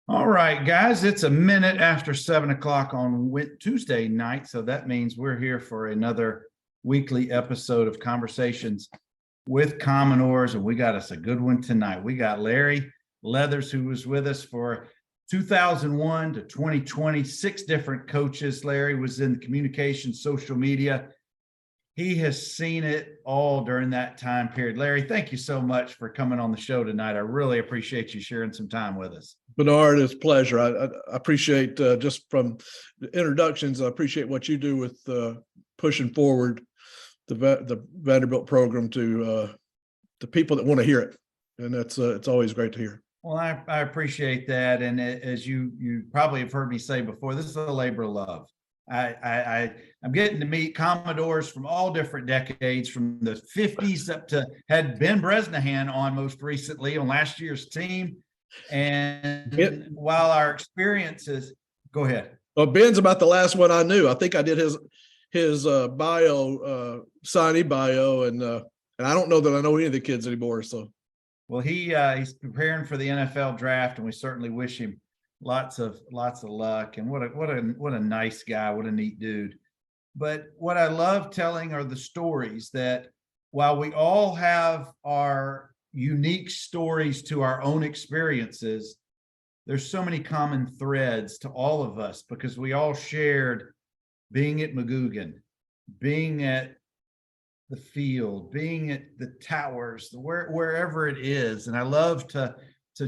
All right, guys, it's a minute after 7 o'clock on Tuesday night. So that means we're here for another weekly episode of Conversations with Commodores. And we got us a good one tonight. We got Larry Leathers, who was with us for 2001 to 2020, 6 different coaches. Larry was in communications, social media. He has seen it all during that time period. Larry, thank you so much for coming on the show tonight. I really appreciate you sharing some time with us. Bernard, it's a pleasure. I appreciate just from the introductions. I appreciate what you do with pushing forward the Vanderbilt program to the people that want to hear it, and that's it's always great to hear. Well, I appreciate that, and as you probably have heard me say before, this is a labor of love. I'm getting to meet Commodores from all different decades, from the 50s up to had Ben Bresnahan on most recently on last year's team. And while our experiences, go ahead. Well, Ben's about the last one I knew. I think I did his bio, signee bio, and I don't know that I know any of the kids anymore. So, well, he's preparing for the NFL draft, and we certainly wish him lots of luck. And what a nice guy, what a neat dude. But what I love telling are the stories that, while we all have our unique stories to our own experiences, there's so many common threads to all of us, because we all shared being at McGugin, being at the field, being at the towers, wherever it is. And I love to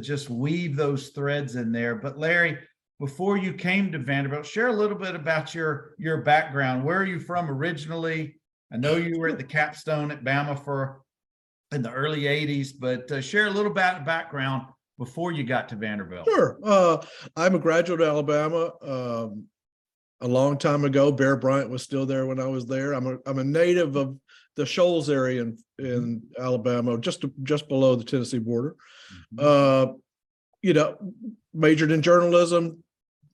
just weave those threads in there. But Larry, before you came to Vanderbilt, share a little bit about your background. Where are you from originally? I know you were at the Capstone at Bama in the early 80s, but share a little about the background before you got to Vanderbilt. Sure. I'm a graduate of Alabama. A long time ago, Bear Bryant was still there when I was there. I'm a native of the Shoals area in Alabama, just below the Tennessee border. Majored in journalism.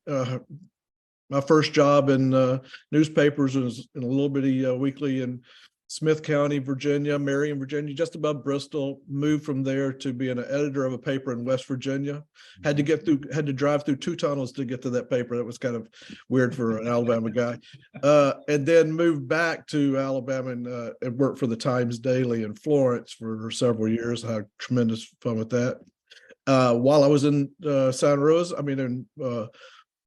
My first job in newspapers was in a little bitty weekly in Smith County, Virginia, Marion, Virginia, just above Bristol. Moved from there to being an editor of a paper in West Virginia. Had to drive through 2 tunnels to get to that paper. That was kind of weird for an Alabama guy. And then moved back to Alabama and worked for the Times Daily in Florence for several years. I had tremendous fun with that. While I was in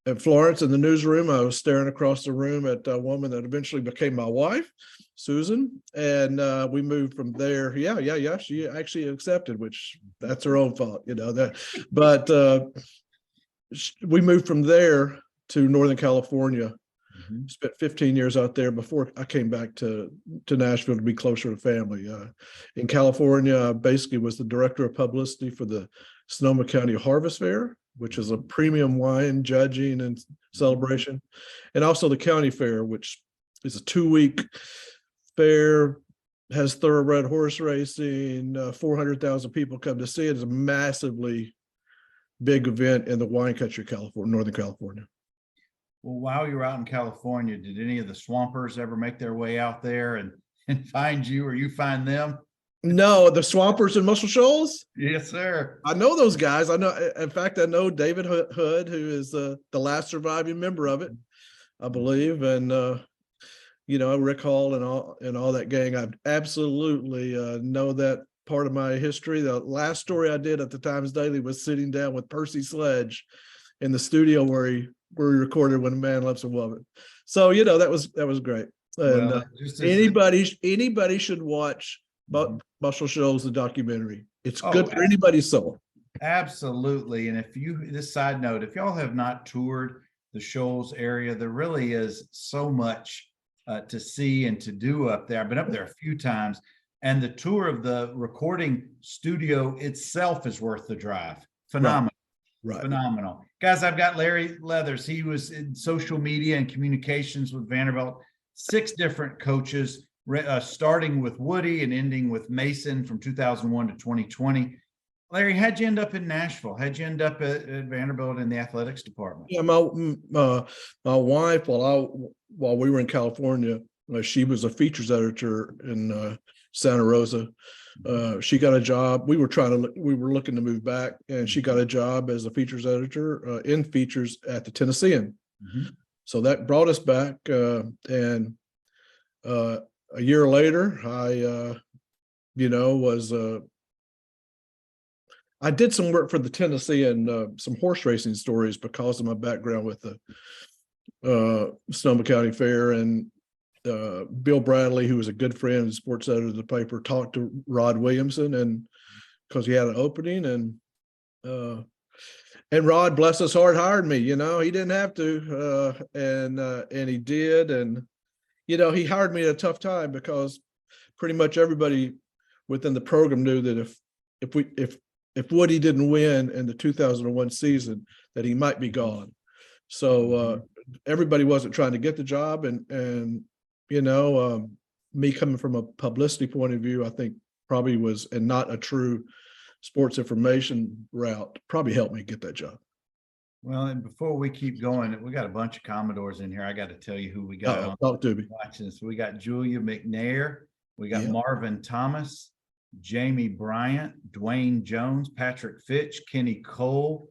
in Florence in the newsroom, I was staring across the room at a woman that eventually became my wife, Susan, and we moved from there. Yeah. She actually accepted, which that's her own fault, that. But we moved from there to Northern California. Spent 15 years out there before I came back to Nashville to be closer to family. In California, I basically was the director of publicity for the Sonoma County Harvest Fair, which is a premium wine judging and celebration, and also the county fair, which is a 2-week fair, has thoroughbred horse racing. 400,000 people come to see it. It's a massively big event in the wine country of Northern California. Well, while you were out in California, did any of the Swampers ever make their way out there and find you, or you find them? No, the Swampers in Muscle Shoals? Yes, sir. I know those guys. I know David Hood, who is the last surviving member of it, I believe. And, Rick Hall and all that gang. I absolutely know that part of my history. The last story I did at the Times Daily was sitting down with Percy Sledge in the studio where we recorded When a Man Loves a Woman. So, that was great. And anybody should watch Muscle Shoals, the documentary. It's good for anybody's soul. Absolutely. And this side note, if y'all have not toured the Shoals area, there really is so much to see and to do up there. I've been up there a few times, and the tour of the recording studio itself is worth the drive. Phenomenal. Right. Phenomenal. Guys, I've got Larry Leathers. He was in social media and communications with Vanderbilt, 6 different coaches, starting with Woody and ending with Mason from 2001 to 2020. Larry, how'd you end up in Nashville? How'd you end up at Vanderbilt in the athletics department? Yeah, my wife, while we were in California, she was a features editor in Santa Rosa. She got a job. We were looking to move back, and she got a job as a features editor in features at the Tennessean. Mhm. So that brought us back. And a year later, I did some work for the Tennessean, some horse racing stories because of my background with the Sonoma County Fair. And Bill Bradley, who was a good friend and sports editor of the paper, talked to Rod Williamson, and because he had an opening, and Rod, bless his heart, hired me. He didn't have to, and he did. And he hired me at a tough time because pretty much everybody within the program knew that if Woody didn't win in the 2001 season, that he might be gone. So everybody wasn't trying to get the job, and me coming from a publicity point of view, I think probably was, and not a true sports information route, probably helped me get that job. Well, and before we keep going, we got a bunch of Commodores in here. I got to tell you who we got on Talk to me. watching this. We got Julia McNair, we got Yeah. Marvin Thomas, Jamie Bryant, Dwayne Jones, Patrick Fitch, Kenny Cole,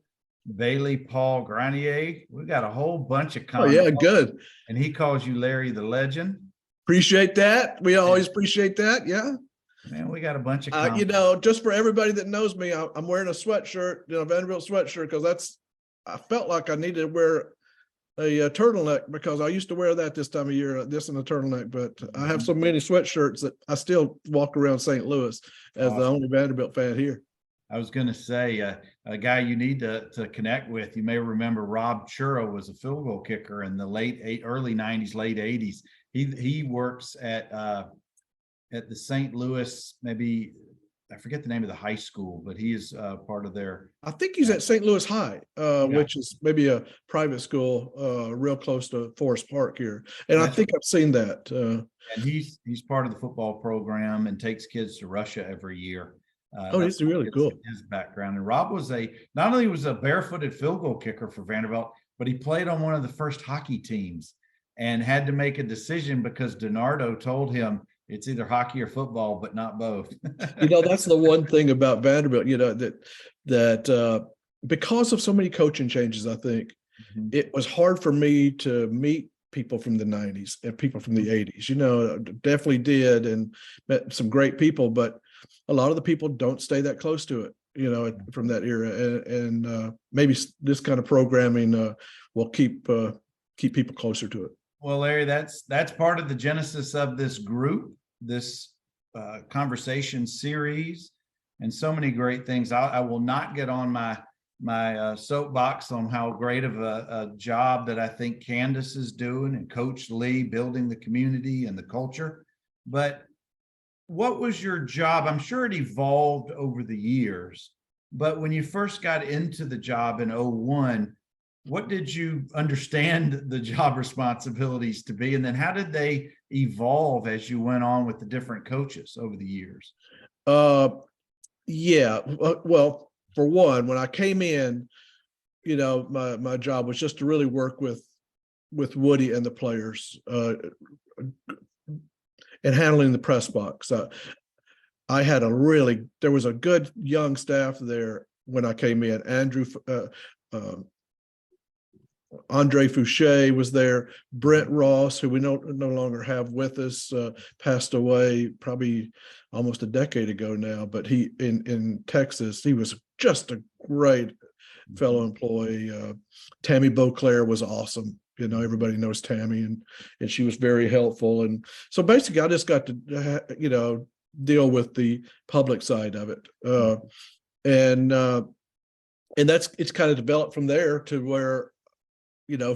Bailey Paul Grenier. We got a whole bunch of Oh yeah, Commodores. good. And he calls you Larry the Legend. Appreciate that. We always appreciate that. Yeah. Man, we got a bunch of Just for everybody that knows me, I'm wearing a sweatshirt, Vanderbilt sweatshirt, because I felt like I needed to wear a turtleneck, because I used to wear that this time of year, this and a turtleneck. But I have so many sweatshirts that I still walk around St. Louis as the only Vanderbilt fan here. I was going to say a guy you need to connect with. You may remember Rob Churro was a field goal kicker in the early 90s, late 80s. He works at the St. Louis, maybe I forget the name of the high school, but he is part of their. I think he's at St. Louis High, which is maybe a private school real close to Forest Park here. And I think I've seen that. And he's part of the football program and takes kids to Russia every year. He's really cool. His background. And Rob was not only was a barefooted field goal kicker for Vanderbilt, but he played on one of the first hockey teams and had to make a decision because DiNardo told him it's either hockey or football, but not both. That's the one thing about Vanderbilt, that because of so many coaching changes, I think it was hard for me to meet people from the 90s and people from the 80s. Definitely did, and met some great people, but a lot of the people don't stay that close to it, from that era. And maybe this kind of programming will keep people closer to it. Well, Larry, that's part of the genesis of this group, this conversation series, and so many great things. I will not get on my soapbox on how great of a job that I think Candace is doing and Coach Lee building the community and the culture. But what was your job? I'm sure it evolved over the years, but when you first got into the job in 2001, what did you understand the job responsibilities to be? And then how did they evolve as you went on with the different coaches over the years? Yeah. Well, for one, when I came in, my job was just to really work with Woody and the players, and handling the press box. I had there was a good young staff there when I came in. Andre Fouché was there. Brent Ross, who we no longer have with us, passed away probably almost a decade ago now. But he in Texas, he was just a great fellow employee. Tammy Beauclair was awesome. Everybody knows Tammy, and she was very helpful. And so basically, I just got to deal with the public side of it, and it's kind of developed from there to where,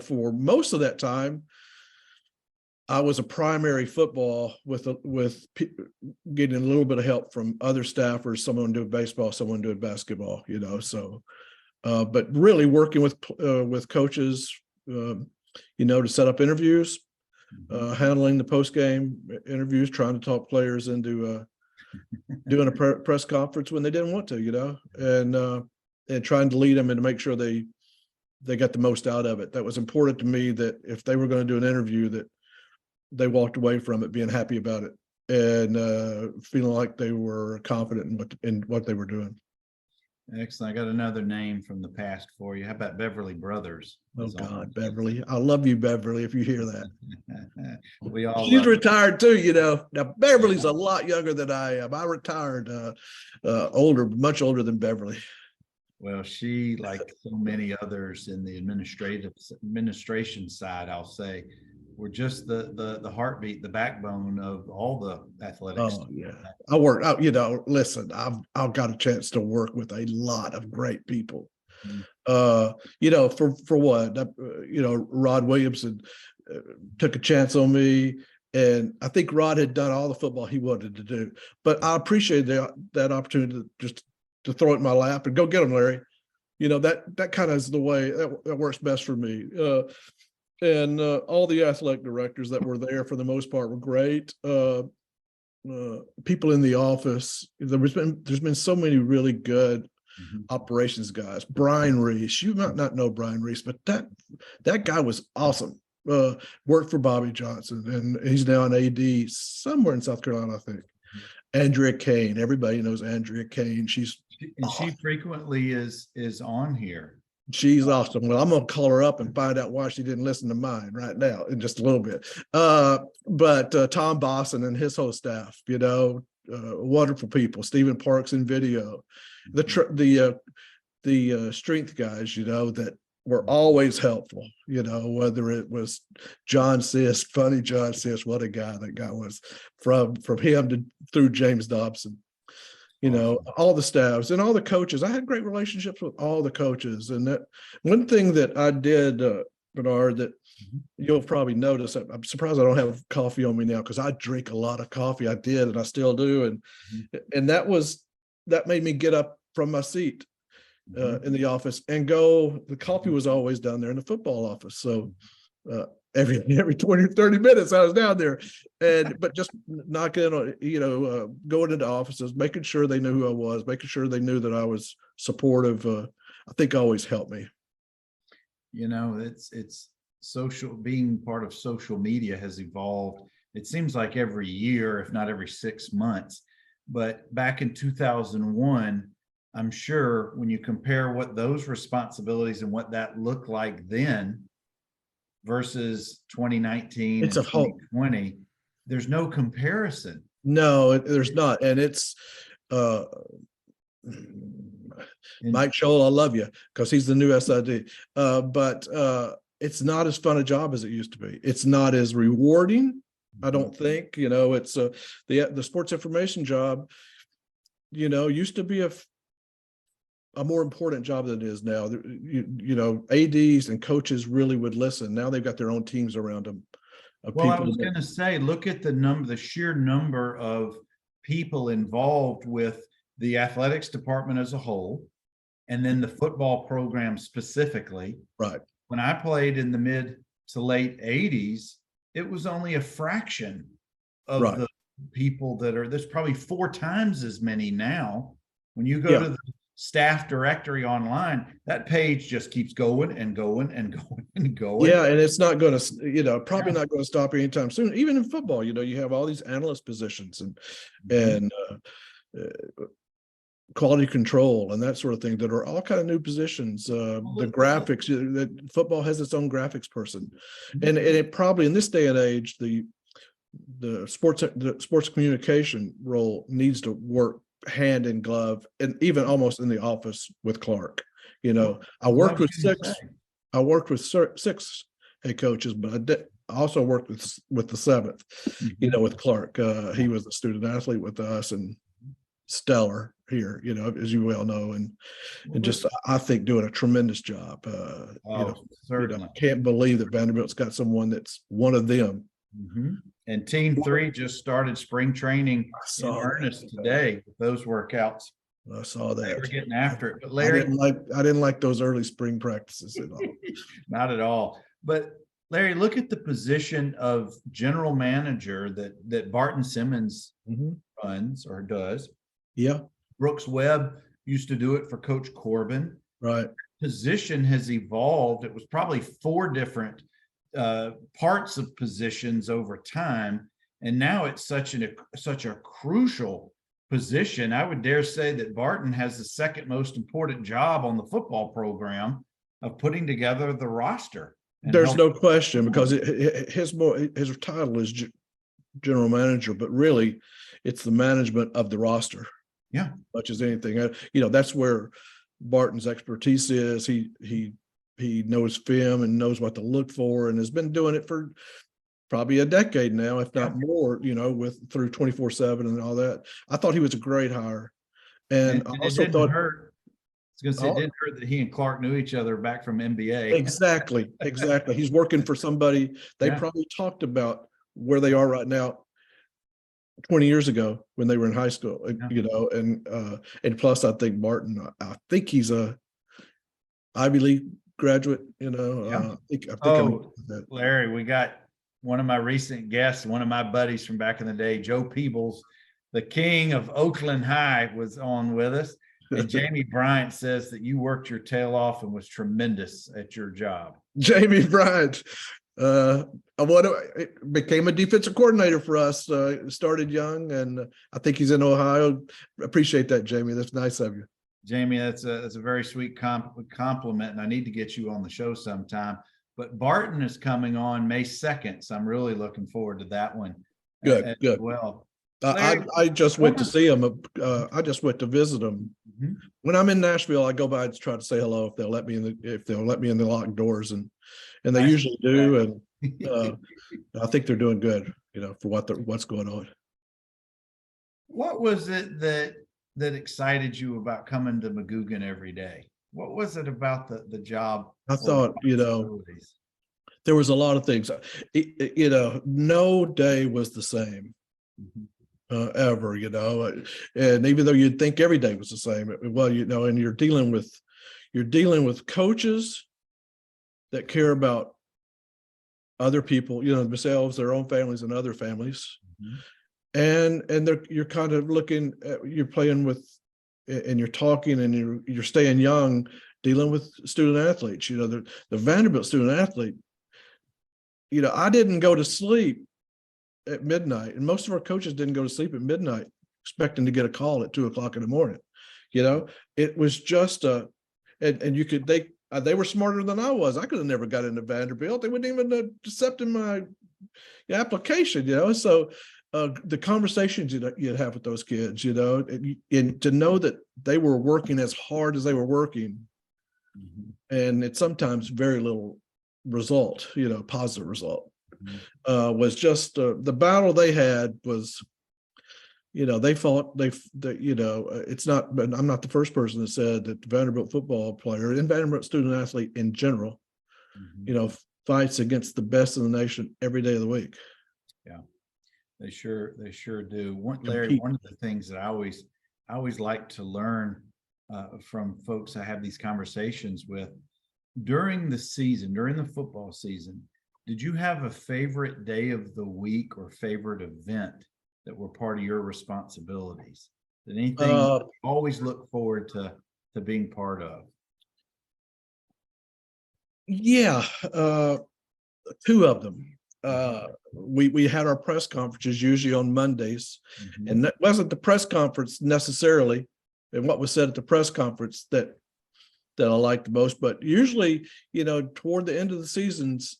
for most of that time, I was a primary football with getting a little bit of help from other staffers, someone doing baseball, someone doing basketball, so, but really working with coaches, to set up interviews, handling the post-game interviews, trying to talk players into doing a press conference when they didn't want to, and trying to lead them and to make sure they got the most out of it. That was important to me, that if they were going to do an interview, that they walked away from it being happy about it. and feeling like they were confident in what they were doing. Excellent. I got another name from the past for you. How about Beverly Brothers? Oh God, Beverly. I love you, Beverly, if you hear that. We all She's love her. retired too, you know. Now Beverly's a lot younger than I am. I retired older, much older than Beverly. Well, she, like so many others in the administration side, I'll say, were just the heartbeat, the backbone of all the athletics. Oh yeah. I work out, you know, listen, I've got a chance to work with a lot of great people. Mhm. You know, for what, you know, Rod Williamson took a chance on me, and I think Rod had done all the football he wanted to do, but I appreciate that opportunity to just to throw it in my lap and go get him, Larry. You know, that kind of is the way that works best for me. And all the athletic directors that were there for the most part were great. People in the office, there's been so many really good operations guys. Brian Reese, you might not know Brian Reese, but that guy was awesome. Worked for Bobby Johnson, and he's now an AD somewhere in South Carolina, I think. Andrea Kane, everybody knows Andrea Kane. She's she frequently is on here. She's awesome. Well, I'm gonna call her up and find out why she didn't listen to mine right now in just a little bit. But Tom Bosson and his whole staff, you know, wonderful people. Stephen Parks in video, the strength guys, you know, that were always helpful. You know, whether it was John Sis, funny John Sis, what a guy that guy was, from him to through James Dobson. You know, all the staffs and all the coaches. I had great relationships with all the coaches. And that one thing that I did, Bernard, that you'll probably notice, I'm surprised I don't have coffee on me now, because I drink a lot of coffee. I did, and I still do. And that made me get up from my seat in the office and go. The coffee was always down there in the football office. So every 20 or 30 minutes I was down there, but just knocking on, you know, going into offices, making sure they knew who I was, making sure they knew that I was supportive. I think always helped me. You know, it's social, being part of social media has evolved. It seems like every year, if not every 6 months. But back in 2001, I'm sure when you compare what those responsibilities and what that looked like then versus 2019 It's and a whole 2020, there's no comparison. No, there's not. And it's Mike Scholl, I love you, because he's the new SID. But it's not as fun a job as it used to be. It's not as rewarding, I don't think. You know, it's the sports information job, you know, used to be a more important job than it is now. You know, ADs and coaches really would listen. Now they've got their own teams around them. Well, I was going to say, look at the sheer number of people involved with the athletics department as a whole, and then the football program specifically. Right. When I played in the mid to late 80s, it was only a fraction of Right. the people there's probably 4 times as many now. When you go to the staff directory online, that page just keeps going and going and going and going. Yeah, and it's not going to, you know, probably not going to stop anytime soon. Even in football, you know, you have all these analyst positions and quality control and that sort of thing that are all kind of new positions. The graphics, that football has its own graphics person, and it probably in this day and age, the sports communication role needs to work hand in glove, and even almost in the office with Clark. You know, I worked with 6 head coaches, but I also worked with the 7th, you know, with Clark. He was a student athlete with us and stellar here, you know, as you well know, and just, I think, doing a tremendous job. Certainly. I can't believe that Vanderbilt's got someone that's one of them. And Team 3 just started spring training in earnest today with those workouts. I saw that. They were getting after it. But Larry, I didn't like those early spring practices at all. Not at all. But Larry, look at the position of general manager that Barton Simmons runs or does. Yeah. Brooks Webb used to do it for Coach Corbin. Right. Position has evolved. It was probably 4 different parts of positions over time. And now it's such a crucial position. I would dare say that Barton has the second most important job on the football program of putting together the roster. There's no question, because his title is general manager, but really it's the management of the roster. Yeah, much as anything. That's where Barton's expertise is. He knows film and knows what to look for, and has been doing it for probably a decade now, if not more, through 24/7 and all that. I thought he was a great hire. And I also thought, I was going to say, it didn't hurt that he and Clark knew each other back from NBA. Exactly. He's working for somebody. They probably talked about where they are right now 20 years ago when they were in high school, and plus I think Barton, I think he's a Ivy League graduate, I think Larry, we got one of my recent guests, one of my buddies from back in the day, Joe Peebles, the king of Oakland High, was on with us. And Jamie Bryant says that you worked your tail off and was tremendous at your job. Jamie Bryant, became a defensive coordinator for us. Started young, and I think he's in Ohio. Appreciate that, Jamie. That's nice of you. Jamie, that's a very sweet compliment, and I need to get you on the show sometime. But Barton is coming on May 2nd, so I'm really looking forward to that one. Good. Well, I just went to see him. I just went to visit him. Mm-hmm. When I'm in Nashville, I go by and try to say hello if they'll let me in the locked doors, and they usually do. And I think they're doing good, for what's going on. What was it that excited you about coming to McGugin every day? What was it about the job? I thought, there was a lot of things. No day was the same. Mm-hmm. Ever, and even though you'd think every day was the same, and you're dealing with coaches that care about other people, themselves, their own families, and other families, mm-hmm. and you're kind of looking at, you're playing with, and you're talking, and you're staying young, dealing with student athletes. The Vanderbilt student athlete. I didn't go to sleep at midnight, and most of our coaches didn't go to sleep at midnight expecting to get a call at 2:00 in the morning. It was just and they were smarter than I was. I could have never got into Vanderbilt. They wouldn't even accept my application. So the conversations you'd have with those kids, and to know that they were working as hard as they were working, mm-hmm. and it's sometimes very little result, positive result. Mm-hmm. Was just the battle they had was, they fought, it's not, but I'm not the first person that said that the Vanderbilt football player and Vanderbilt student athlete in general, mm-hmm. Fights against the best in the nation every day of the week. Yeah, they sure do. Larry, one of the things that I always like to learn from folks I have these conversations with during the football season. Did you have a favorite day of the week or favorite event that were part of your responsibilities? Did anything you always look forward to being part of? Yeah, two of them. We had our press conferences usually on Mondays, mm-hmm. and that wasn't the press conference necessarily, and what was said at the press conference that I liked the most, but usually, toward the end of the seasons,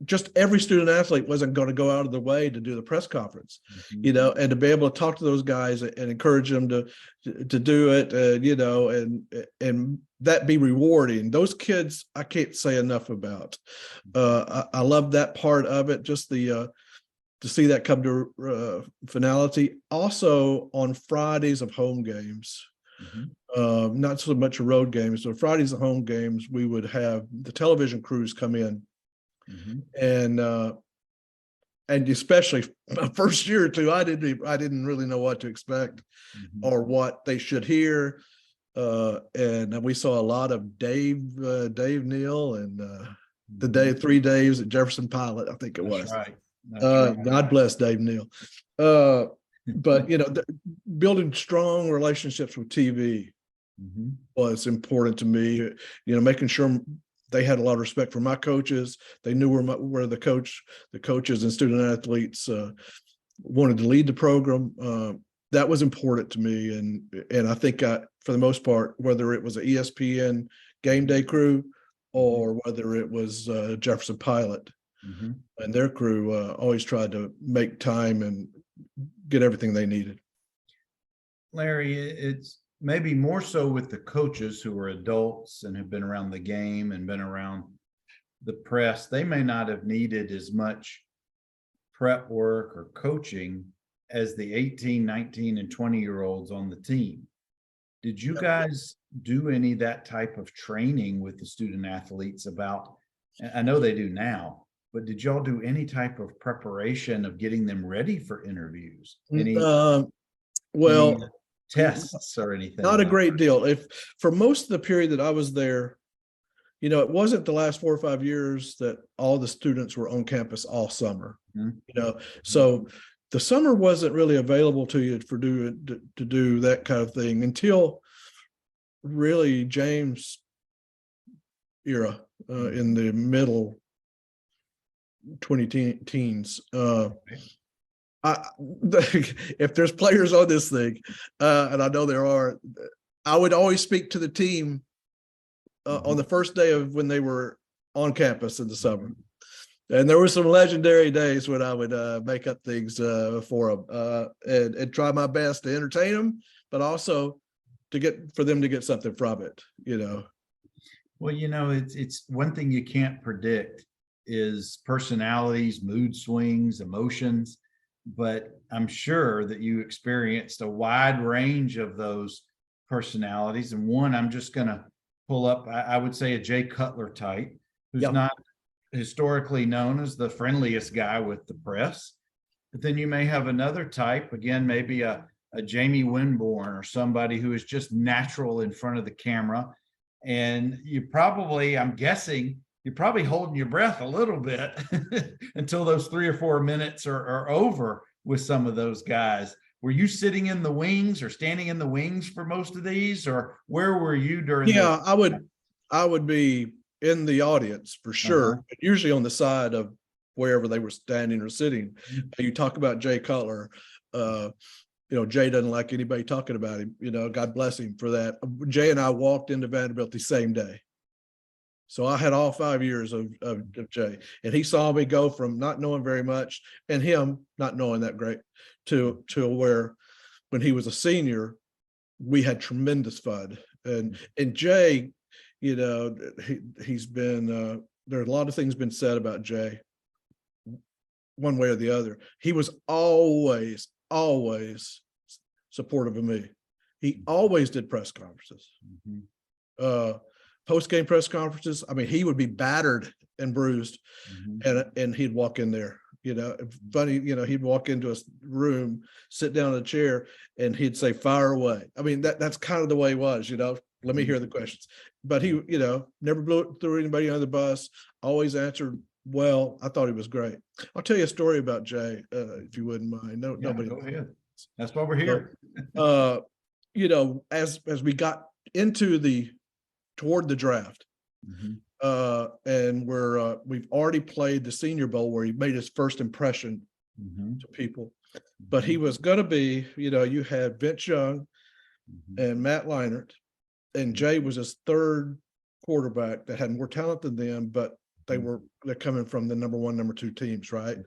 just every student athlete wasn't going to go out of their way to do the press conference, mm-hmm. And to be able to talk to those guys and encourage them to do it, and that be rewarding. Those kids, I can't say enough about. I love that part of it, just to see that come to finality. Also on Fridays of home games, mm-hmm. Not so much road games. So Fridays of home games, we would have the television crews come in. Mm-hmm. And especially my first year or two, I didn't really know what to expect, mm-hmm. or what they should hear. And we saw a lot of Dave Neal, and the 3 days at Jefferson Pilot, I think it was. Right. God bless Dave Neal. But building strong relationships with TV, mm-hmm. was important to me. Making sure they had a lot of respect for my coaches. They knew where the coaches and student athletes wanted to lead the program. That was important to me, and I think for the most part, whether it was an ESPN game day crew or whether it was Jefferson Pilot and their crew, always tried to make time and get everything they needed. Larry, it's maybe more so with the coaches who are adults and have been around the game and been around the press. They may not have needed as much prep work or coaching as the 18, 19, and 20-year-olds on the team. Did you guys do any of that type of training with the student athletes about, I know they do now, but did y'all do any type of preparation of getting them ready for interviews? Any tests or anything? Not a great deal. If for most of the period that I was there, it wasn't the last 4 or 5 years that all the students were on campus all summer. So the summer wasn't really available to you to do that kind of thing until really James era in the middle 20 teens. If there's players on this thing, and I know there are, I would always speak to the team on the first day of when they were on campus in the summer. And there were some legendary days when I would make up things for them and try my best to entertain them, but also for them to get something from it, Well, it's one thing you can't predict is personalities, mood swings, emotions, but I'm sure that you experienced a wide range of those personalities. And one, I'm just going to pull up, I would say a Jay Cutler type, who's not historically known as the friendliest guy with the press. But then you may have another type, again, maybe a Jamie Winborn or somebody who is just natural in front of the camera. And I'm guessing, you're probably holding your breath a little bit until those 3 or 4 minutes are over with some of those guys. Were you sitting in the wings or standing in the wings for most of these, or where were you during? Yeah, I would be in the audience for sure, usually on the side of wherever they were standing or sitting. You talk about Jay Cutler. Jay doesn't like anybody talking about him. God bless him for that. Jay and I walked into Vanderbilt the same day. So I had all 5 years of Jay, and he saw me go from not knowing very much and him not knowing that great to where when he was a senior, we had tremendous fun. And Jay, he's been, there are a lot of things been said about Jay one way or the other. He was always supportive of me. He always did press conferences. Post-game press conferences. I mean, he would be battered and bruised, and he'd walk in there. Funny, he'd walk into a room, sit down in a chair, and he'd say, "Fire away." I mean, that's kind of the way he was. Let me hear the questions. But he, never threw anybody under the bus. Always answered well. I thought he was great. I'll tell you a story about Jay, if you wouldn't mind. Nobody. Go ahead. That's why we're here. As we got into toward the draft, and we've already played the Senior Bowl where he made his first impression to people, but he was going to be, you had Vince Young and Matt Leinart, and Jay was his third quarterback that had more talent than them, but they're coming from the number 1, number 2 teams, right?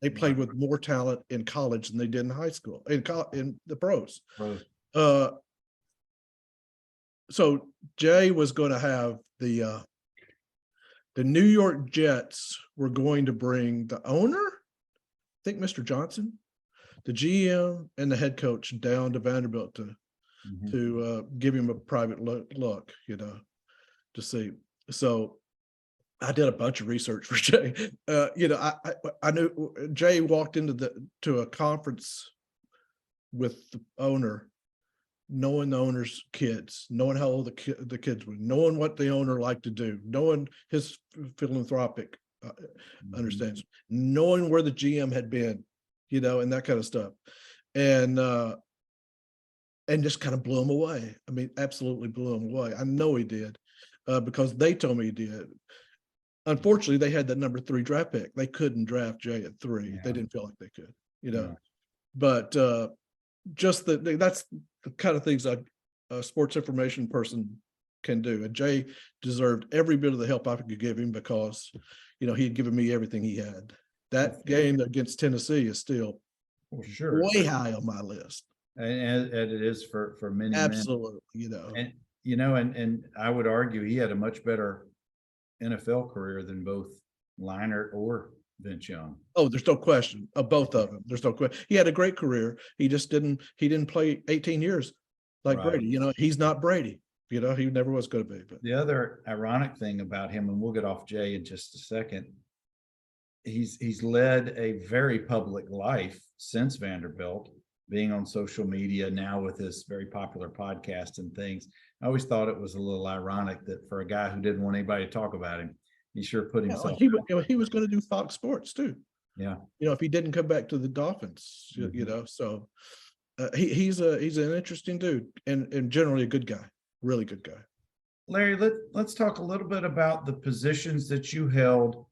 They played with more talent in college than they did in high school, in the pros. So Jay was going to have the New York Jets were going to bring the owner, I think Mr. Johnson, the GM, and the head coach down to Vanderbilt to give him a private look, to see. So I did a bunch of research for Jay. I knew Jay walked to a conference with the owner, knowing the owner's kids, knowing how old the kids were, knowing what the owner liked to do, knowing his philanthropic understands, knowing where the GM had been, and that kind of stuff. And just kind of blew him away. I mean, absolutely blew him away. I know he did. because they told me he did. Unfortunately, they had the number 3 draft pick. They couldn't draft Jay at 3. Yeah. They didn't feel like they could, Yeah. but just that's the kind of things a sports information person can do. And Jay deserved every bit of the help I could give him because, he had given me everything he had. That game against Tennessee is still For sure. way high on my list. And it is for many men. Absolutely, And and I would argue he had a much better NFL career than both Leinart or Vince Young. Oh, there's no question of both of them. There's no question. He had a great career. He just didn't play 18 years like Right. Brady. He's not Brady. He never was going to be. But The other ironic thing about him, and we'll get off Jay in just a second, he's led a very public life since Vanderbilt, being on social media now with this very popular podcast and things. I always thought it was a little ironic that for a guy who didn't want anybody to talk about him, he sure put himself. he was going to do Fox Sports too. Yeah. If he didn't come back to the Dolphins, so he's an interesting dude and generally a good guy, really good guy. Larry, let's talk a little bit about the positions that you held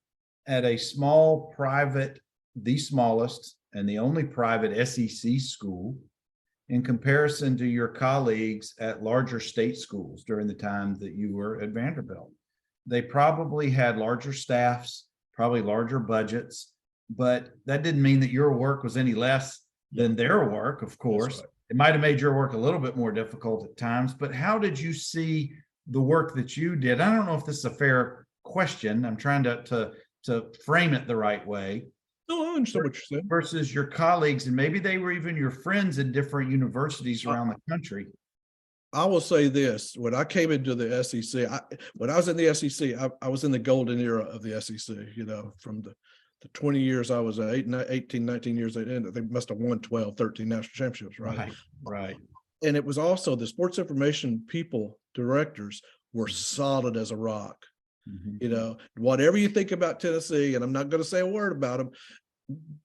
at a small private, the smallest and the only private SEC school in comparison to your colleagues at larger state schools during the time that you were at Vanderbilt. They probably had larger staffs, probably larger budgets, but that didn't mean that your work was any less than their work, of course. Right. It might have made your work a little bit more difficult at times, but how did you see the work that you did? I don't know if this is a fair question. I'm trying to frame it the right way. No, I understand what you're saying. Versus your colleagues, and maybe they were even your friends in different universities around the country. I will say this: when I came into the SEC, when I was in the SEC, I was in the golden era of the SEC. From the 20 years I was at 18, 19 years in, they must have won 12, 13 national championships, right? Right. And it was also the sports information people, directors were solid as a rock. Mm-hmm. Whatever you think about Tennessee, and I'm not going to say a word about him,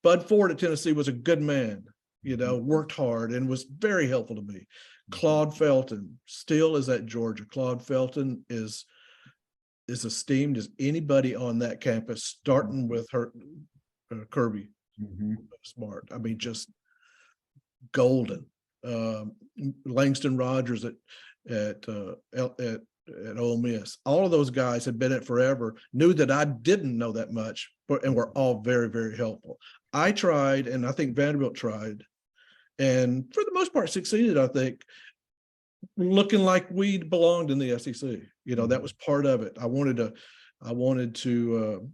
Bud Ford at Tennessee was a good man, worked hard and was very helpful to me. Claude Felton still is at Georgia. Claude Felton is esteemed as anybody on that campus, starting with Kirby. Smart. I mean, just golden. Langston Rogers at Ole Miss. All of those guys had been at forever, knew that I didn't know that much, and were all very, very helpful. I tried, and I think Vanderbilt tried, and for the most part succeeded, I think, looking like we belonged in the SEC. That was part of it. I wanted to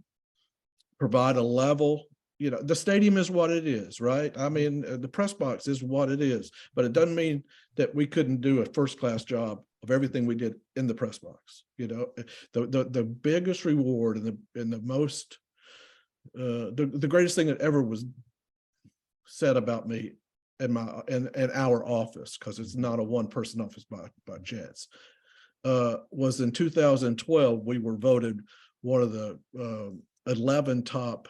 provide a level. The stadium is what it is, right? I mean, the press box is what it is, but it doesn't mean that we couldn't do a first-class job of everything we did in the press box. The biggest reward and the most the greatest thing that ever was said about me in our office, because it's not a one-person office by chance, was in 2012 we were voted one of the 11 top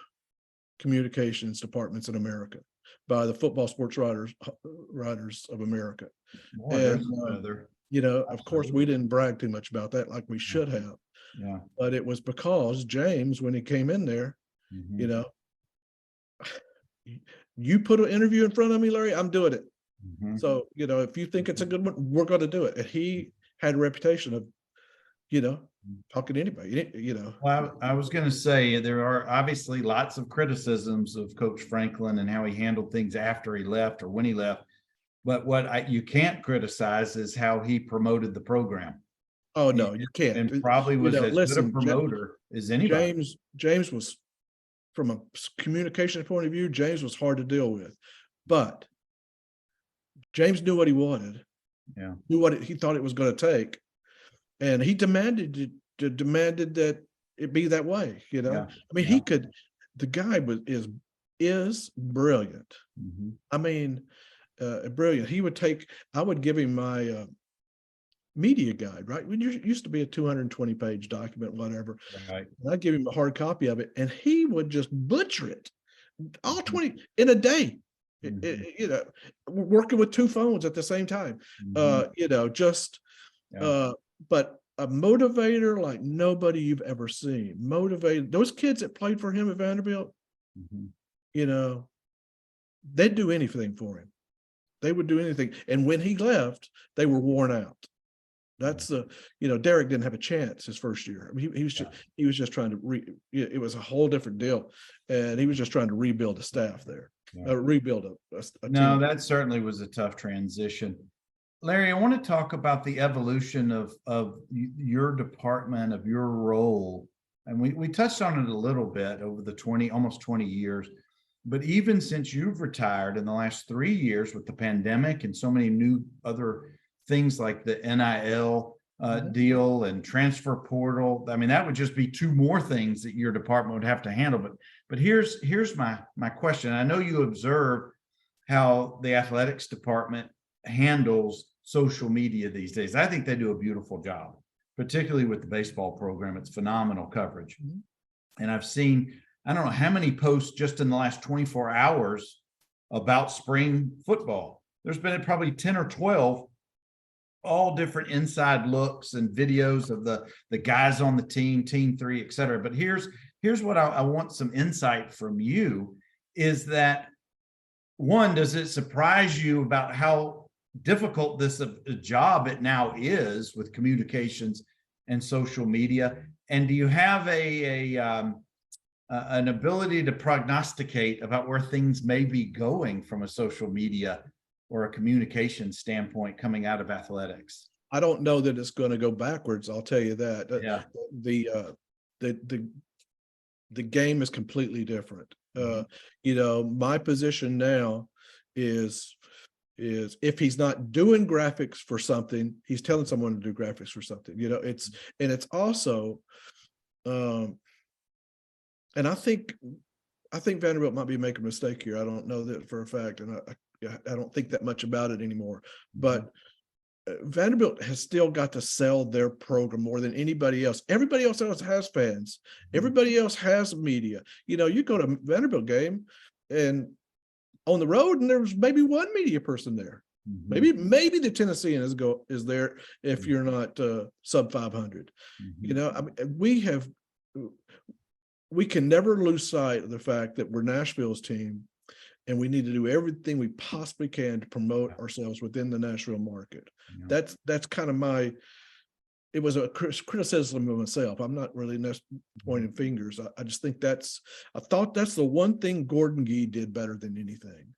communications departments in America by the Football Sports Writers of America. And of course we didn't brag too much about that like we should have. Yeah. But it was because James, when he came in there, you put an interview in front of me, Larry, I'm doing it. So, if you think it's a good one, we're going to do it. And he had a reputation of, talking to anybody, Well, I was going to say there are obviously lots of criticisms of Coach Franklin and how he handled things after he left or when he left. But what you can't criticize is how he promoted the program. Oh, no, you can't. And probably was as good a promoter as anybody. James was, from a communication point of view, James was hard to deal with. But James knew what he wanted. Yeah. Knew what he thought it was going to take. And he demanded that it be that way, I mean, he could, the guy is brilliant. I mean, brilliant. I would give him my media guide, right? When you used to be a 220-page document, whatever. Right. And I'd give him a hard copy of it, and he would just butcher it, all 20 in a day. Working with two phones at the same time. But a motivator like nobody you've ever seen. Motivated those kids that played for him at Vanderbilt, you know, they'd do anything for him. They would do anything. And when he left, they were worn out. That's the, Derek didn't have a chance his first year. I mean, he was just trying to it was a whole different deal. And he was just trying to rebuild a staff there, rebuild a No, team. that certainly was a tough transition. Larry, I want to talk about the evolution of your department, of your role. And we touched on it a little bit over the almost 20 years. But even since you've retired in the last 3 years with the pandemic and so many new other things like the NIL deal and transfer portal, I mean, that would just be 2 more things that your department would have to handle. But here's my question. I know you observe how the athletics department handles social media these days. I think they do a beautiful job, particularly with the baseball program. It's phenomenal coverage. And I've seen, I don't know how many posts just in the last 24 hours about spring football. There's been probably 10 or 12, all different inside looks and videos of the guys on the team, team 3, et cetera. But here's what I want some insight from you is that, one, does it surprise you about how difficult this a job it now is with communications and social media? And do you have an ability to prognosticate about where things may be going from a social media or a communication standpoint coming out of athletics? I don't know that it's going to go backwards. I'll tell you that. Yeah. The game is completely different. My position now is if he's not doing graphics for something, he's telling someone to do graphics for something. It's also, and I think Vanderbilt might be making a mistake here. I don't know that for a fact, and I don't think that much about it anymore. But Vanderbilt has still got to sell their program more than anybody else. Everybody else has fans. Everybody else has media. You go to Vanderbilt game and on the road, and there's maybe one media person there. Maybe the Tennessean is there if you're not sub 500. I mean, we can never lose sight of the fact that we're Nashville's team, and we need to do everything we possibly can to promote ourselves within the Nashville market. That's kind of it was a criticism of myself. I'm not really pointing fingers. I just think I thought that's the one thing Gordon Gee did better than anything.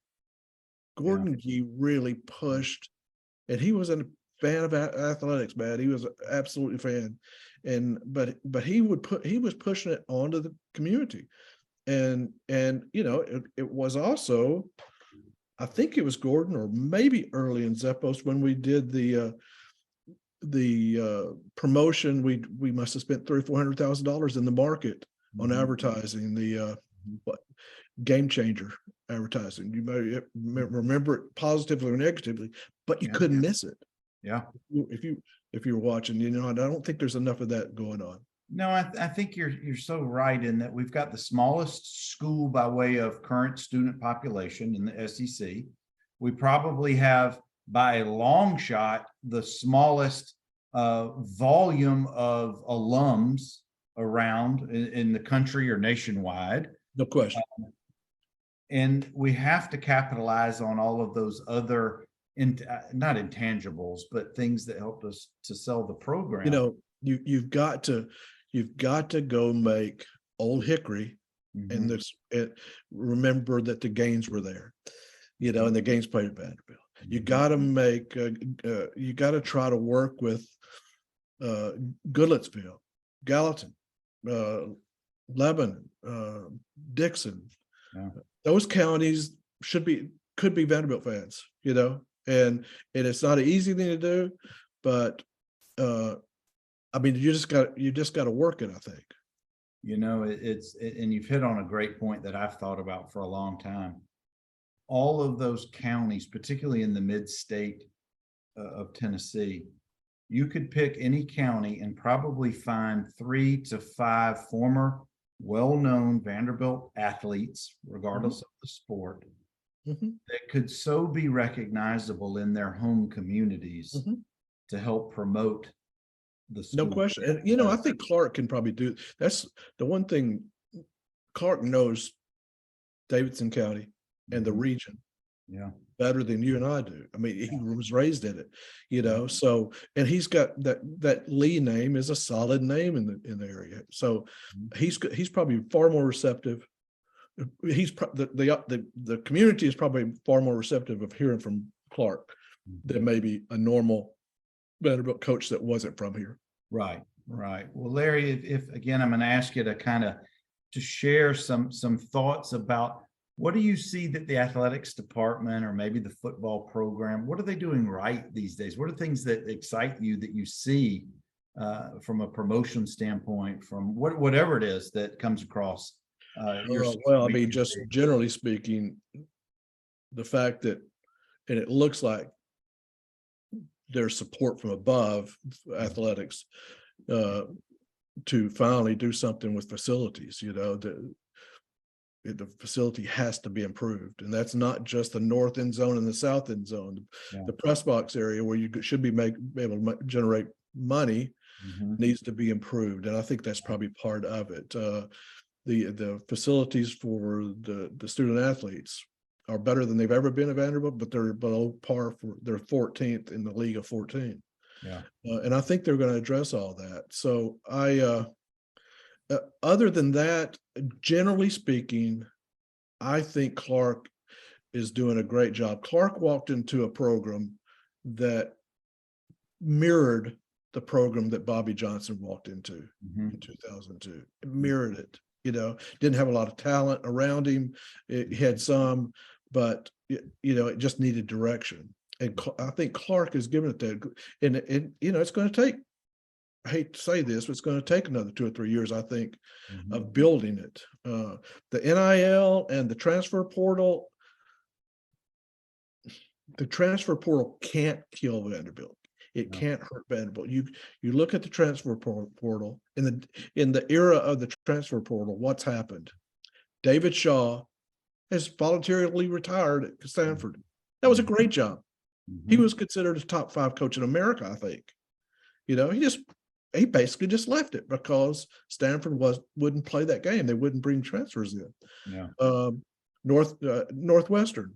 Gordon Gee really pushed, and he was a fan of athletics, man. He was absolutely a fan. But he was pushing it onto the community. And it was also, I think it was Gordon or maybe early in Zeppos when we did the promotion. We must have spent $300,000 or $400,000 in the market on advertising, the game changer advertising. You may remember it positively or negatively, but you couldn't miss it. Yeah. If you're watching, I don't think there's enough of that going on. No, I think you're so right in that we've got the smallest school by way of current student population in the SEC. We probably have, by a long shot, the smallest volume of alums around in the country or nationwide. No question. And we have to capitalize on all of those other, not intangibles, but things that helped us to sell the program. You've got to go make Old Hickory and remember that the Gaines were there, and the Gaines played at Vanderbilt. You got to you got to try to work with Goodlettsville, Gallatin, Lebanon, Dixon. Those counties could be Vanderbilt fans, and it's not an easy thing to do, but I mean, you just got to work it, I think. And you've hit on a great point that I've thought about for a long time. All of those counties, particularly in the mid-state of Tennessee, you could pick any county and probably find 3 to 5 former well-known Vanderbilt athletes, regardless of the sport, that could so be recognizable in their home communities to help promote the No school. question. And I think Clark can probably do that's the one thing. Clark knows Davidson County and the Mhm. region Yeah. better than you and I do. I mean, he was raised in it, so, and he's got that Lee name is a solid name in the area. So Mhm. he's probably far more receptive. The community is probably far more receptive of hearing from Clark than maybe a normal Vanderbilt coach that wasn't from here. Right, right. Well, Larry, if again, I'm going to ask you to kind of to share some thoughts about what do you see that the athletics department or maybe the football program, what are they doing right these days? What are things that excite you that you see from a promotion standpoint, from whatever it is that comes across your Well, I mean, just generally speaking, the fact that, and it looks like there's support from above athletics to finally do something with facilities. The facility has to be improved, and that's not just the north end zone and the south end zone. Yeah. The press box area where you should be able to generate money needs to be improved, and I think that's probably part of it. The facilities for the student athletes are better than they've ever been at Vanderbilt, but they're below par they're 14th in the league of 14. Yeah. And I think they're going to address all that. So other than that, generally speaking, I think Clark is doing a great job. Clark walked into a program that mirrored the program that Bobby Johnson walked into in 2002. It mirrored it. Didn't have a lot of talent around him. It had some, but it just needed direction. And I think Clark has given it that. And it's going to take, I hate to say this, but it's going to take another 2 or 3 years, I think, of building it. The NIL and the transfer portal can't kill Vanderbilt. It can't hurt Vanderbilt. You look at the transfer portal in the era of the transfer portal, what's happened? David Shaw has voluntarily retired at Stanford. That was a great job. He was considered a top 5 coach in America, I think. He basically just left it because Stanford wouldn't play that game. They wouldn't bring transfers in. Yeah. Northwestern,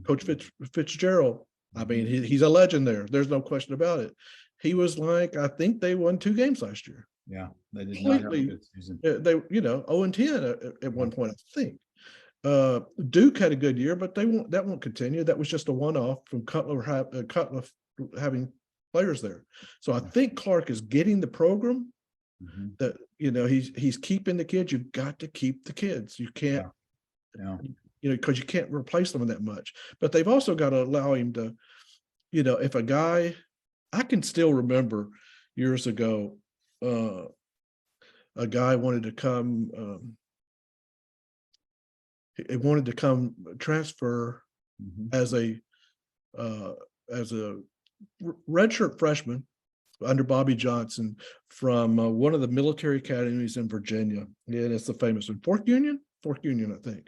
Coach Fitzgerald. I mean, he's a legend there. There's no question about it. He was like, I think they won 2 games last year. Yeah, they did not have a good season. They 0-10 at one point, I think. Duke had a good year, but that won't continue. That was just a one-off from Cutler having players there. So I think Clark is getting the program that he's keeping the kids. You've got to keep the kids. You can't, because you can't replace them that much. But they've also got to allow him to, if a guy, I can still remember years ago, a guy wanted to come. He wanted to come transfer as a redshirt freshman under Bobby Johnson from one of the military academies in Virginia. Yeah, it's the famous one, Fork Union, I think.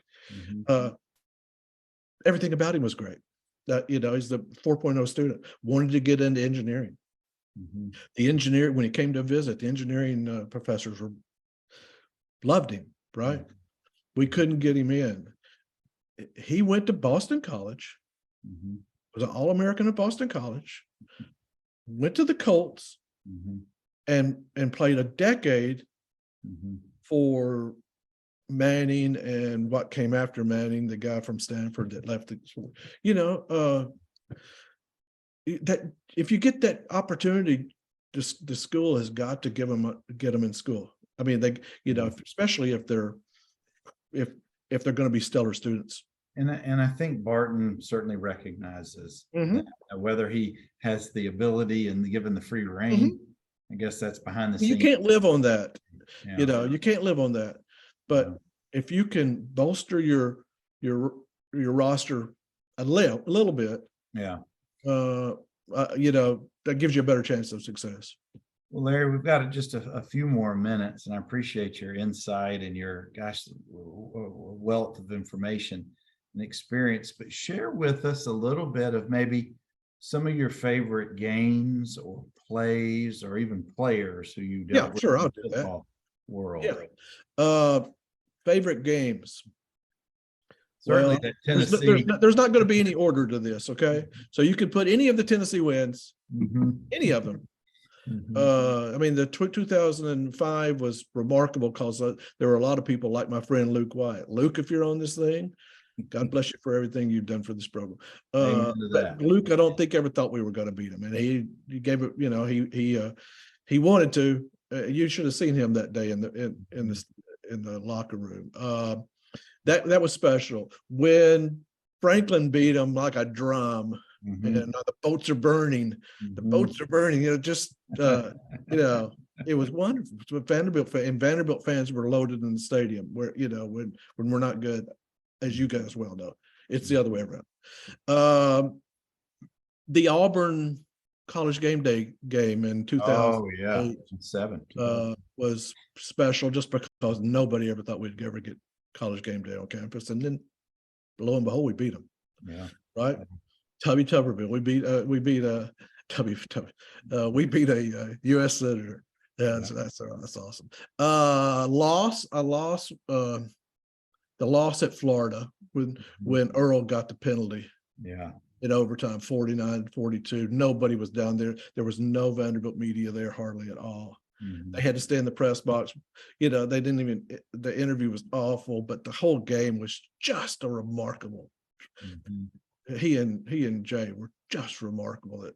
Everything about him was great. He's the 4.0 student, wanted to get into engineering. The engineer, when he came to visit, the engineering professors loved him, right? We couldn't get him in. He went to Boston College, was an All-American at Boston College, went to the Colts, and played a decade for Manning and what came after Manning, the guy from Stanford that left that if you get that opportunity, the school has got to get them in school. I mean, especially if they're going to be stellar students. And I think Barton certainly recognizes that, whether he has the ability and given the free reign. I guess that's behind the scenes. You can't live on that. You can't live on that. But if you can bolster your roster a little bit, that gives you a better chance of success. Well, Larry, we've got just a few more minutes, and I appreciate your insight and your wealth of information and experience. But share with us a little bit of maybe some of your favorite games or plays or even players who you Yeah, dealt with sure, in I'll the do that. football world? Yeah. Favorite games. Certainly Well, that there's Tennessee. not going to be any order to this, okay? So you could put any of the Tennessee wins, any of them. I mean, the 2005 was remarkable because there were a lot of people like my friend Luke Wyatt. Luke, if you're on this thing, God bless you for everything you've done for this program. Amen to But that. Luke, I don't think ever thought we were going to beat him, and he gave it. You know, he wanted to. You should have seen him that day in the locker room. That was special when Franklin beat him like a drum. And the boats are burning. The boats are burning. You know, just you know, it was wonderful. So Vanderbilt fans were loaded in the stadium. Where when we're not good, as you guys well know, it's the other way around. The Auburn College Game Day game in 2008 7 was special just because nobody ever thought we'd ever get College Game Day on campus, and then lo and behold, we beat them. Yeah. Right. Tubby Tuberville. We beat a U.S. senator. Yeah, that's awesome. I lost the loss at Florida when Earl got the penalty. Yeah. In overtime, 49-42. Nobody was down there. There was no Vanderbilt media there hardly at all. They had to stay in the press box. You know, they didn't even. The interview was awful, but the whole game was just a remarkable. He and Jay were just remarkable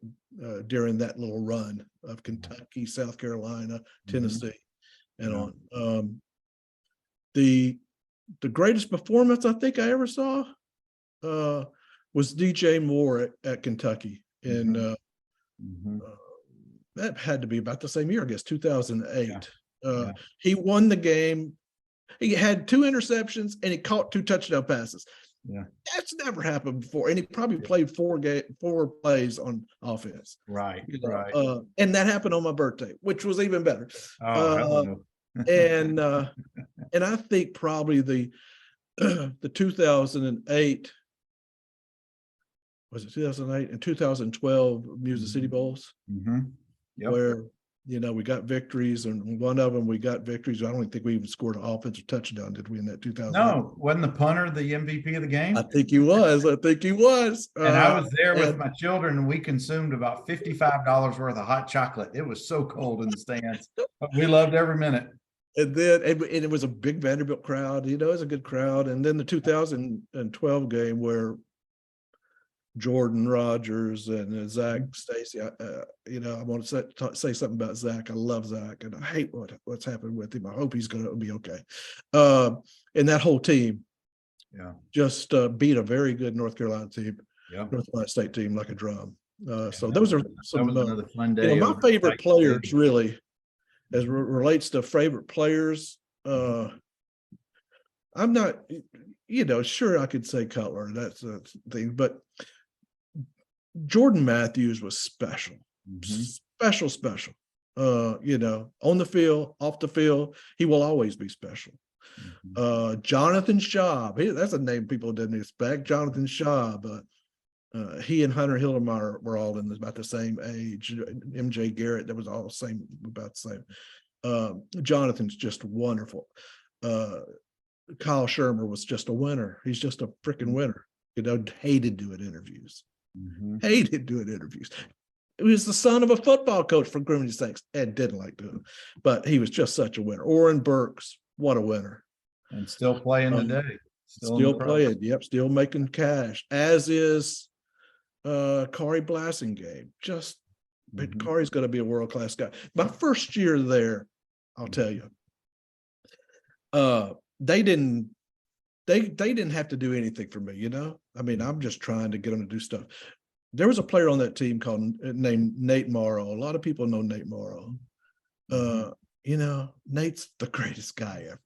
during that little run of Kentucky, South Carolina, Tennessee, and on. The greatest performance I think I ever saw was DJ Moore at Kentucky, and that had to be about the same year, I guess, 2008. He won the game. He had 2 interceptions and he caught 2 touchdown passes. Yeah, that's never happened before, and he probably played 4 plays on offense. Right, and that happened on my birthday, which was even better. And I think probably the 2008 was it 2008 and 2012 Music City Bowls, where we got victories, and one of them we got victories. I don't think we even scored an offensive touchdown, did we, in that 2000? No, wasn't the punter the MVP of the game? I think he was. And I was there with my children, and we consumed about $55 worth of hot chocolate. It was so cold in the stands, but we loved every minute. And then and it was a big Vanderbilt crowd. It was a good crowd. And then the 2012 game where Jordan Rogers and Zach Stacy, I want to say something about Zach. I love Zach, and I hate what's happened with him. I hope he's going to be okay. And that whole team, just beat a very good North Carolina team, North Carolina State team like a drum. So those are some. That was another fun day. My favorite players, really, as relates to favorite players. I'm not, sure I could say Cutler. That's a thing, but Jordan Matthews was special. Special. On the field, off the field, he will always be special. Jonathan Schaub, that's a name people didn't expect. Jonathan Schaub. He and Hunter Hildemeyer were all in about the same age. MJ Garrett, that was all about the same. Jonathan's just wonderful. Kyle Shermer was just a winner. He's just a freaking winner. Hated doing interviews. Hated doing interviews. He was the son of a football coach from Grimley Saints and didn't like doing them, but he was just such a winner. Orrin Burks, what a winner. And still playing today. Still playing. Yep. Still making cash, as is Kari Blassingame. But Kari's going to be a world-class guy. My first year there, I'll tell you, they didn't have to do anything for me, I mean, I'm just trying to get them to do stuff. There was a player on that team named Nate Morrow. A lot of people know Nate Morrow. Nate's the greatest guy ever.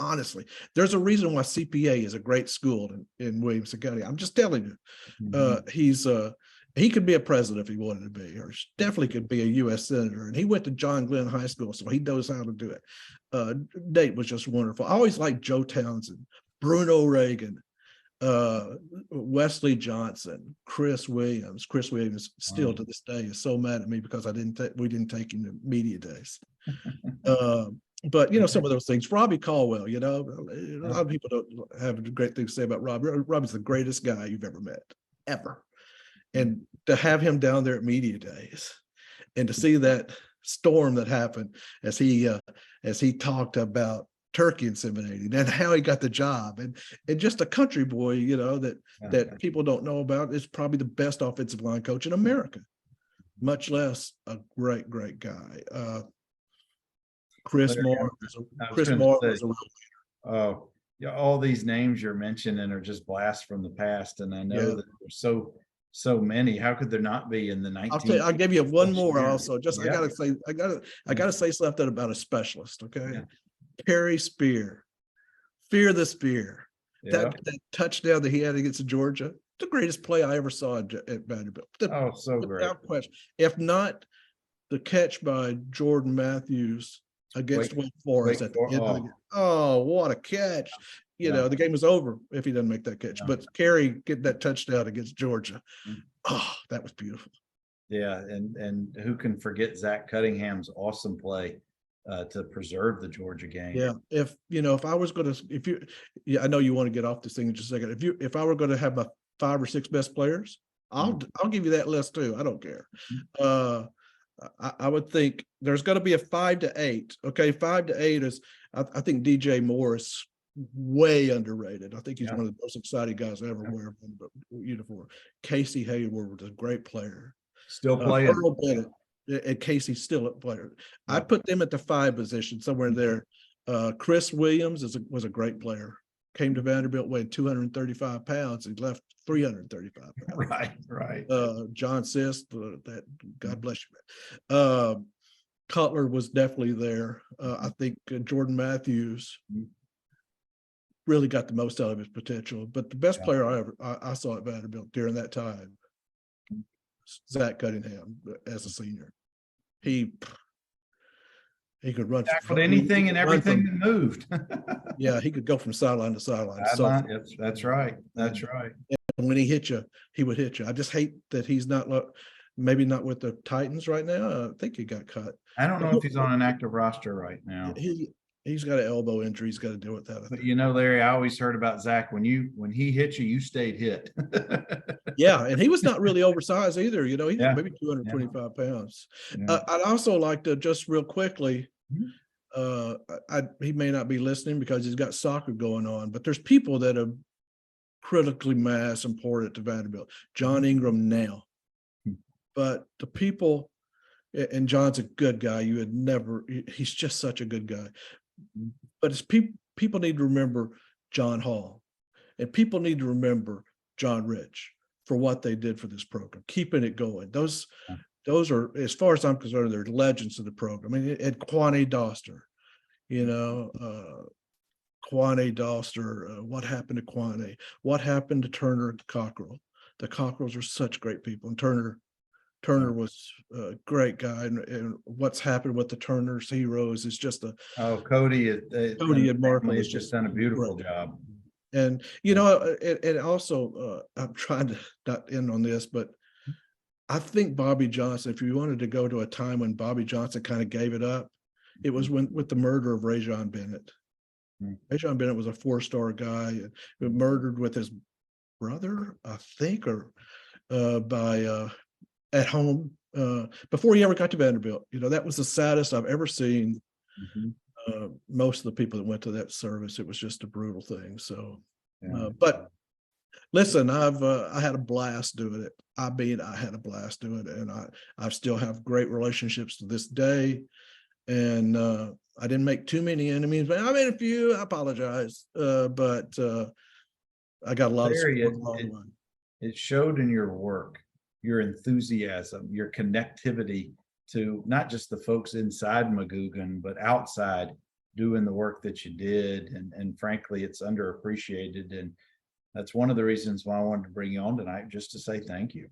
Honestly, there's a reason why CPA is a great school in Williamson County. I'm just telling you. He could be a president if he wanted to be, or definitely could be a U.S. senator. And he went to John Glenn High School, so he knows how to do it. Nate was just wonderful. I always liked Joe Townsend, Bruno Reagan, Wesley Johnson, Chris Williams. Chris Williams still to this day is so mad at me because we didn't take him to media days. But some of those things. Robbie Caldwell, a lot of people don't have a great thing to say about Robbie. Robbie's the greatest guy you've ever met, ever. And to have him down there at media days and to see that storm that happened as he talked about turkey inseminating and how he got the job, and just a country boy, that people don't know about, is probably the best offensive line coach in America, much less a great guy. Chris Moore was a real leader. Oh, yeah, all these names you're mentioning are just blasts from the past, and I know that there's so many. How could there not be in the 19? I'll give you one more also. I gotta say something about a specialist. Okay. Yeah. Perry Spear, fear the spear. Yeah. That touchdown that he had against Georgia, the greatest play I ever saw at Vanderbilt. So great. Question. If not the catch by Jordan Matthews against Wake Forest at the end of the game. Oh, what a catch. The game was over if he doesn't make that catch. But Kerry getting that touchdown against Georgia. Oh, that was beautiful. Yeah, and who can forget Zach Cunningham's awesome play to preserve the Georgia game. Yeah, if I was going to, I know you want to get off this thing in just a second. If I were going to have my 5 or 6 best players, I'll give you that list too. I don't care. I would think there's going to be a 5 to 8. Okay, 5 to 8 is I think DJ Moore is way underrated. I think he's one of the most exciting guys I ever wear a uniform. Casey Hayward was a great player. Still playing. Earl Bennett and Casey's still a player. I put them at the 5 position somewhere there. Chris Williams was a great player. Came to Vanderbilt weighing 235 pounds and left 335 pounds. Right. John Sist, that God bless you, man. Cutler was definitely there. I think Jordan Matthews really got the most out of his potential. But the best player I saw at Vanderbilt during that time, Zach Cunningham as a senior. He could run with anything and everything that moved. Yeah, he could go from sideline to sideline. That's right. And when he hit you, he would hit you. I just hate that he's not, maybe not with the Titans right now. I think he got cut. I don't know if he's on an active roster right now. He's got an elbow injury. He's got to deal with that. But Larry, I always heard about Zach. When he hit you, you stayed hit. Yeah, and he was not really oversized either. He's maybe 225 pounds. I'd also like to just real quickly, he may not be listening because he's got soccer going on, but there's people that are critically mass important to Vanderbilt. John Ingram now. But the people, and John's a good guy. He's just such a good guy. But it's people need to remember John Hall, and people need to remember John Rich for what they did for this program, keeping it going. Those are, as far as I'm concerned, they're legends of the program. I mean, and Kwame Doster, Kwame Doster, what happened to Kwame? What happened to Turner and Cockrell? The Cockrells are such great people, and Turner was a great guy, and what's happened with the Turner's heroes is just Cody and Markham has just done a beautiful job. And and also I'm trying to not end on this, but I think Bobby Johnson, if you wanted to go to a time when Bobby Johnson kind of gave it up, it was with the murder of Rajon Bennett. Rajon Bennett was a 4-star guy, murdered with his brother, I think, or by at home before he ever got to Vanderbilt. That was the saddest I've ever seen. Most of the people that went to that service, it was just a brutal thing. So, but listen, I had a blast doing it. I had a blast doing it, and I still have great relationships to this day. And I didn't make too many enemies, but I made a few. I apologize, but I got a lot of support along the way. It showed in your work, your enthusiasm, your connectivity to not just the folks inside Magoogan, but outside doing the work that you did. And frankly, it's underappreciated. And that's one of the reasons why I wanted to bring you on tonight, just to say thank you.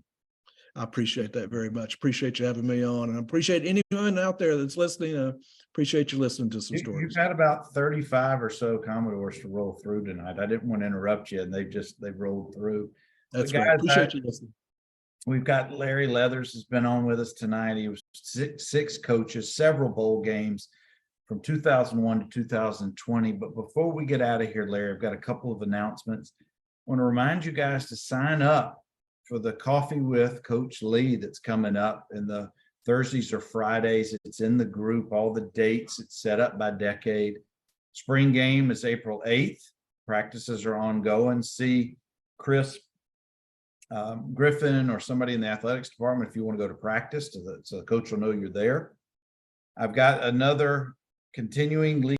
I appreciate that very much. Appreciate you having me on, and I appreciate anyone out there that's listening. Appreciate you listening to some You've stories. had about 35 or so Commodores to roll through tonight. I didn't want to interrupt you, and they've rolled through. That's But great. guys, Appreciate you listening. we've got Larry Leathers has been on with us tonight. He was six coaches, several bowl games from 2001 to 2020. But before we get out of here, Larry, I've got a couple of announcements. I want to remind you guys to sign up for the Coffee with Coach Lee that's coming up in the Thursdays or Fridays. It's in the group, all the dates, it's set up by decade. Spring game is April 8th. Practices are ongoing. See Chris Griffin or somebody in the athletics department if you want to go to practice, so the coach will know you're there. I've got another continuing league